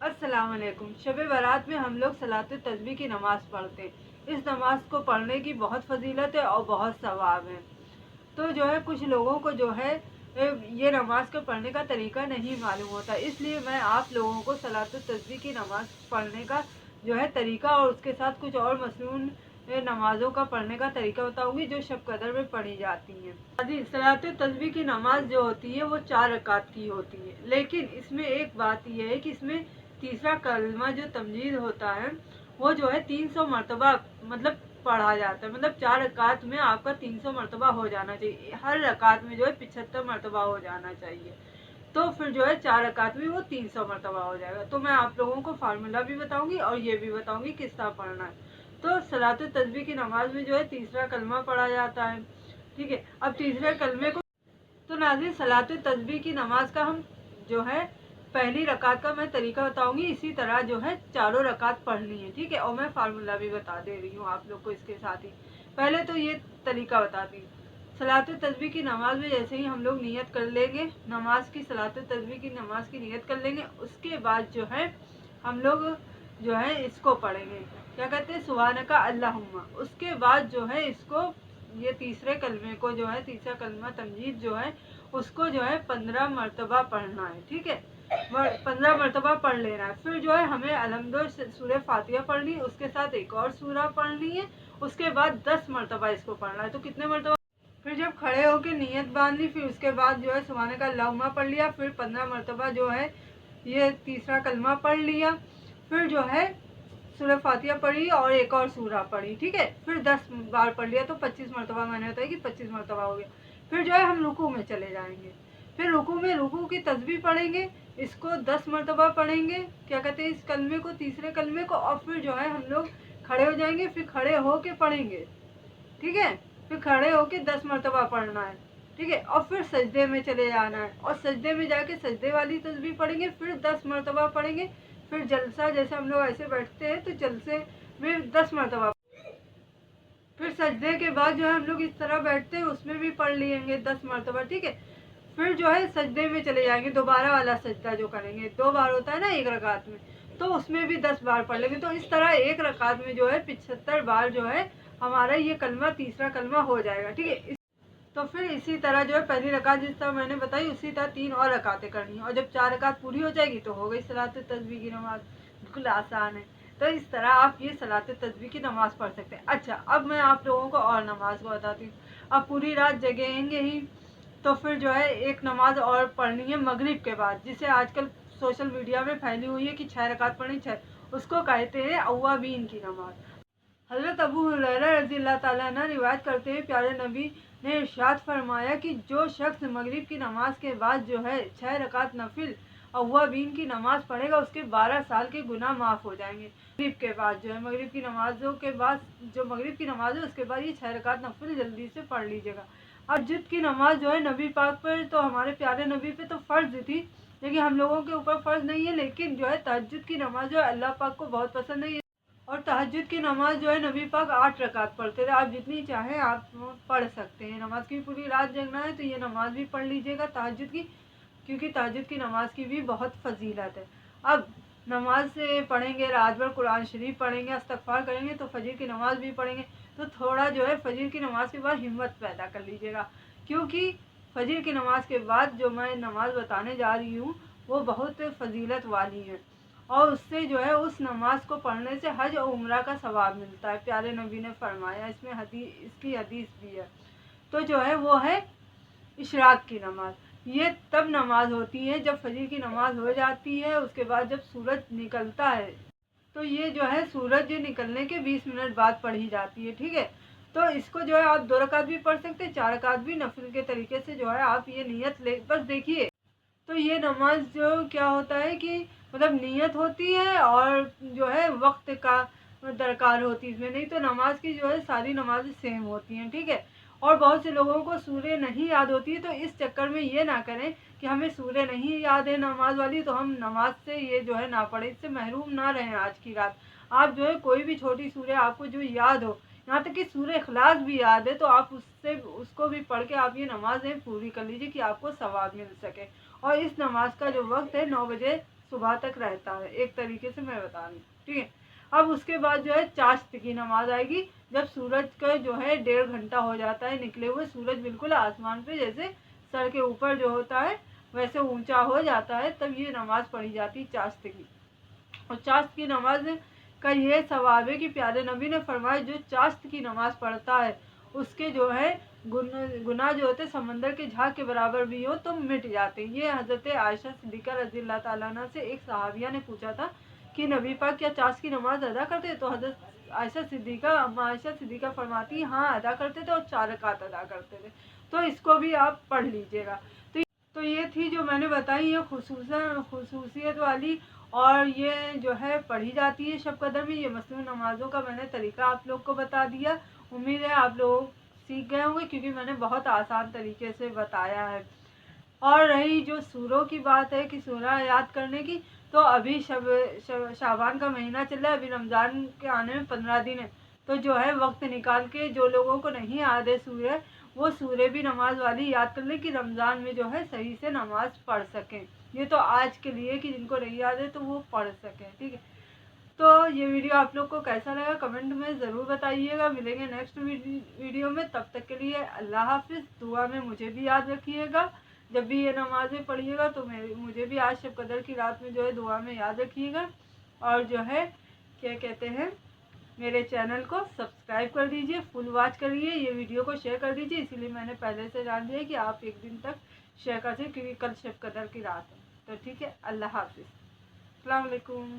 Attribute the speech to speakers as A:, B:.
A: अस्सलाम वालेकुम। शब बारात में हम लोग सलात तस्बीह की नमाज़ पढ़ते हैं। इस नमाज को पढ़ने की बहुत फजीलत है और बहुत सवाब है। तो जो है कुछ लोगों को जो है ये नमाज को पढ़ने का तरीका नहीं मालूम होता, इसलिए मैं आप लोगों को सलात तस्बीह की नमाज पढ़ने का जो है तरीका और उसके साथ कुछ और मसनून नमाज़ों का पढ़ने का तरीका बताऊंगी जो शब कदर में पढ़ी जाती हैं। जी, सलात तस्बीह की नमाज जो होती है वो 4 रकात की होती है, लेकिन इसमें एक बात यह है कि इसमें तीसरा कलमा जो तमजीद होता है वो जो है 300 मरतबा मतलब पढ़ा जाता है। मतलब 4 रकात में आपका 300 मरतबा हो जाना चाहिए, हर रकात में जो है 75 मरतबा हो जाना चाहिए। तो फिर जो है 4 रकात में वो 300 मरतबा हो जाएगा। तो मैं आप लोगों को फार्मूला भी बताऊंगी और ये भी बताऊंगी किस तरह पढ़ना है। तो सलात तस्बीह की नमाज में जो है तीसरा कलमा पढ़ा जाता है। ठीक है, अब तीसरे कलमे को तो नाज़रीन, सलात तस्बीह की नमाज का हम जो है पहली रकात का मैं तरीका बताऊंगी, इसी तरह जो है चारों रकात पढ़नी है। ठीक है, और मैं फार्मूला भी बता दे रही हूँ आप लोग को इसके साथ ही। पहले तो ये तरीका बताती हूँ। सलात तस्बीह की नमाज में जैसे ही हम लोग नियत कर लेंगे नमाज की, सलात तस्बीह की नमाज की नियत कर लेंगे, उसके बाद जो है हम लोग जो है इसको पढ़ेंगे, क्या कहते हैं, सुभानका अल्लाहुम्मा। उसके बाद जो है इसको, ये तीसरे कलमे को जो है, तीसरा कलमा तमजीद जो है उसको जो है 15 मरतबा पढ़ना है। ठीक है, 15 मरतबा पढ़ लेना है। फिर जो है हमें अलहम्दुलिल्लाह सूरह फातिहा पढ़नी है, उसके साथ एक और सूरा पढ़नी है, उसके बाद 10 मरतबा इसको पढ़ना है। तो कितने मरतबा, फिर जब खड़े होकर नियत बांध ली, फिर उसके बाद जो है सुभानका अल्लाहुम्मा पढ़ लिया, फिर 15 मरतबा जो है ये तीसरा कलमा पढ़ लिया, फिर जो है सूरह फातिहा पढ़ी और एक और सूरा पढ़ी। ठीक है, फिर 10 बार पढ़ लिया तो 25 मरतबा, मैंने बताया कि 25 मरतबा हो गया। फिर जो है हम रुकू में चले जाएंगे, फिर रुकू में रुकू की तस्बीह पढ़ेंगे, इसको 10 मरतबा पढ़ेंगे, क्या कहते हैं, इस कलमे को, तीसरे कलमे को। और फिर जो है हम लोग खड़े हो जाएंगे, फिर खड़े होके पढ़ेंगे। ठीक है, फिर खड़े होके 10 मरतबा पढ़ना है। ठीक है, और फिर सजदे में चले जाना है और सजदे में जाके सजदे वाली तस्बीह पढ़ेंगे, फिर 10 मरतबा पढ़ेंगे। फिर जलसा, जैसे हम लोग ऐसे बैठते हैं तो जलसे में 10 मरतबा। फिर सजदे के बाद जो है हम लोग इस तरह बैठते हैं, उसमें भी पढ़ लेंगे 10 मरतबा। ठीक है, फिर जो है सजदे में चले जाएंगे, दोबारा वाला सजदा जो करेंगे, 2 बार होता है ना एक रकात में, तो उसमें भी 10 बार पढ़ लेंगे। तो इस तरह एक रकात में जो है 75 बार जो है हमारा ये कलमा, तीसरा कलमा हो जाएगा। ठीक है, तो फिर इसी तरह जो है पहली रकात जिस तरह मैंने बताई उसी तरह 3 और रकातें करनी है, और जब 4 रकात पूरी हो जाएगी तो हो गई सलात तस्बीह की नमाज। बिल्कुल आसान है। तो इस तरह आप ये सलात तस्बीह की नमाज पढ़ सकते हैं। अच्छा, अब मैं आप लोगों को और नमाज को बताती हूँ। अब पूरी रात जगेंगे ही तो फिर जो है एक नमाज और पढ़नी है मगरिब के बाद, जिसे आजकल सोशल मीडिया में फैली हुई है कि 6 रकात पढ़नी, 6, उसको कहते हैं अव्वाबीन की नमाज। हज़रत अबू हुरैरा रज़ियल्लाहु ताला अन्हु रिवायत करते हैं, प्यारे नबी ने इरशाद फरमाया कि जो शख्स मगरिब की नमाज के बाद जो है 6 रकात नफिल अव्वाबीन की नमाज पढ़ेगा, उसके 12 साल के गुनाह माफ़ हो जाएंगे। मगरिब के बाद जो है, मगरिब की नमाजों के बाद जो मगरिब की नमाज है उसके बाद ये 6 रकात नफिल जल्दी से पढ़ लीजिएगा। तहज्जुद की नमाज जो है नबी पाक पर, तो हमारे प्यारे नबी पे तो फ़र्ज़ थी, लेकिन हम लोगों के ऊपर फ़र्ज़ नहीं है। लेकिन जो है तहज्जुद की नमाज जो है अल्लाह पाक को बहुत पसंद है, और तहज्जुद की नमाज जो है नबी पाक 8 रकात पढ़ते थे। आप जितनी चाहें आप पढ़ सकते हैं। नमाज की पूरी रात जगना है तो ये नमाज भी पढ़ लीजिएगा तहज्जुद की, क्योंकि तहज्जुद की नमाज की भी बहुत फजीलत है। अब नमाज से पढ़ेंगे, रात भर कुरान शरीफ पढ़ेंगे, इस्तग़फ़ार करेंगे, तो फजर की नमाज भी पढ़ेंगे। तो थोड़ा जो है फजर की नमाज के बाद हिम्मत पैदा कर लीजिएगा, क्योंकि फजर की नमाज के बाद जो मैं नमाज बताने जा रही हूँ वो बहुत फजीलत वाली है, और उससे जो है उस नमाज को पढ़ने से हज और उम्रा का सवाब मिलता है। प्यारे नबी ने फरमाया, इसमें हदीस, इसकी हदीस भी है। तो जो है वो है इशराक की नमाज। ये तब नमाज होती है जब फजर की नमाज हो जाती है, उसके बाद जब सूरज निकलता है, तो ये जो है सूरज निकलने के 20 मिनट बाद पढ़ी जाती है। ठीक है, तो इसको जो है आप 2 रकात भी पढ़ सकते हैं, 4 रकात भी नफिल के तरीके से जो है आप ये नियत ले, बस देखिए। तो ये नमाज जो क्या होता है कि मतलब नियत होती है और जो है वक्त का दरकार होती है इसमें, नहीं तो नमाज की जो है सारी नमाजें सेम होती हैं। ठीक है, और बहुत से लोगों को सूरह नहीं याद होती है, तो इस चक्कर में ये ना करें कि हमें सूरह नहीं याद है नमाज वाली तो हम नमाज से ये जो है ना पढ़े, इससे महरूम ना रहें आज की रात। आप जो है कोई भी छोटी सूरह आपको जो याद हो, यहाँ तक कि सूरह इखलास भी याद है, तो आप उससे उसको भी पढ़ के आप ये नमाज़ें पूरी कर लीजिए कि आपको सवाब मिल सके। और इस नमाज का जो वक्त है 9 बजे صبح تک رہتا ہے، ایک طریقے سے میں بتا رہی ہوں، ٹھیک ہے۔ اب اس کے بعد جو ہے چاشت کی نماز آئے گی، جب سورج کا جو ہے 1.5 گھنٹہ ہو جاتا ہے نکلے ہوئے، سورج بالکل آسمان پہ جیسے سر کے اوپر جو ہوتا ہے ویسے اونچا ہو جاتا ہے، تب یہ نماز پڑھی جاتی ہے چاشت کی۔ اور چاشت کی نماز کا یہ ثواب ہے کہ پیارے نبی نے فرمایا جو چاشت کی نماز پڑھتا ہے اس کے جو ہے گناہ جو ہوتے سمندر کے جھاگ کے برابر بھی ہو تو مٹ جاتے ہیں۔ یہ حضرت عائشہ صدیقہ رضی اللہ تعالیٰ عنہ سے ایک صحابیہ نے پوچھا تھا کہ نبی پاک کیا چاشت کی نماز ادا کرتے؟ تو حضرت عائشہ صدیقہ فرماتی ہاں ادا کرتے تھے، اور 4 رکعت ادا کرتے تھے۔ تو اس کو بھی آپ پڑھ لیجئے گا۔ تو یہ تھی جو میں نے بتائی یہ خصوصیت والی، اور یہ جو ہے پڑھی جاتی ہے شب قدر میں۔ یہ مسنون نمازوں کا میں نے طریقہ آپ لوگ کو بتا دیا، امید ہے آپ لوگ سیکھ گئے ہوں گے، کیونکہ میں نے بہت آسان طریقے سے بتایا ہے۔ اور رہی جو سوروں کی بات ہے کہ سورہ یاد کرنے کی، تو ابھی شعبان کا مہینہ چل رہا ہے، ابھی رمضان کے آنے میں 15 دن ہے، تو جو ہے وقت نکال کے جو لوگوں کو نہیں یاد ہے سورہ، وہ سورہ بھی نماز والی یاد کر لیں کہ رمضان میں جو ہے صحیح سے نماز پڑھ سکیں۔ یہ تو آج کے لیے کہ جن کو نہیں یاد ہے تو وہ پڑھ سکیں، ٹھیک ہے۔ تو یہ ویڈیو آپ لوگ کو کیسا لگا کمنٹ میں ضرور بتائیے گا۔ ملیں گے نیکسٹ ویڈیو میں، تب تک کے لیے اللہ حافظ۔ دعا میں مجھے بھی یاد رکھیے گا، جب بھی یہ نمازیں پڑھیے گا تو مجھے بھی آج شب قدر کی رات میں جو ہے دعا میں یاد رکھیے گا، اور جو ہے کیا کہتے ہیں میرے چینل کو سبسکرائب کر دیجئے، فل واچ کریے، یہ ویڈیو کو شیئر کر دیجئے، اسی لیے میں نے پہلے سے جان دیا کہ آپ ایک دن تک شیئر کر دیجئے کیونکہ کل شب قدر کی رات ہے۔ تو ٹھیک ہے، اللہ حافظ، السلام علیکم۔